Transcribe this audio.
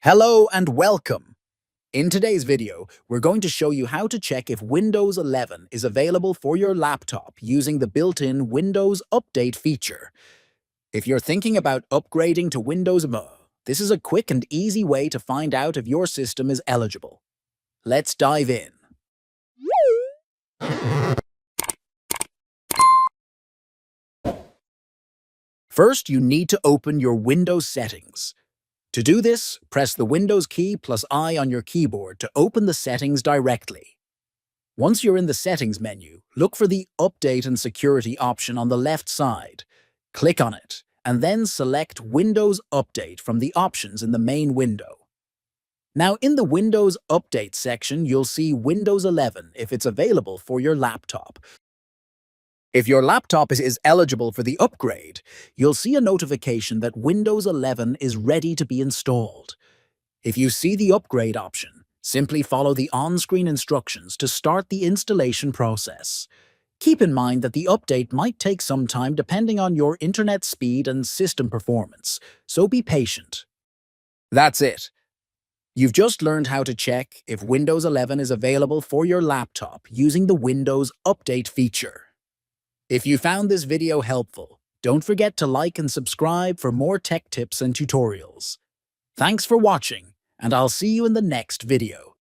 Hello and welcome. In today's video, we're going to show you how to check if Windows 11 is available for your laptop using the built-in Windows Update feature. If you're thinking about upgrading to Windows 11, this is a quick and easy way to find out if your system is eligible. Let's dive in. First, you need to open your Windows settings. To do this, press the Windows key plus I on your keyboard to open the settings directly. Once you're in the Settings menu, look for the Update and Security option on the left side. Click on it, and then select Windows Update from the options in the main window. Now, in the Windows Update section, you'll see Windows 11 if it's available for your laptop. If your laptop is eligible for the upgrade, you'll see a notification that Windows 11 is ready to be installed. If you see the upgrade option, simply follow the on-screen instructions to start the installation process. Keep in mind that the update might take some time depending on your internet speed and system performance, so be patient. That's it. You've just learned how to check if Windows 11 is available for your laptop using the Windows Update feature. If you found this video helpful, don't forget to like and subscribe for more tech tips and tutorials. Thanks for watching, and I'll see you in the next video.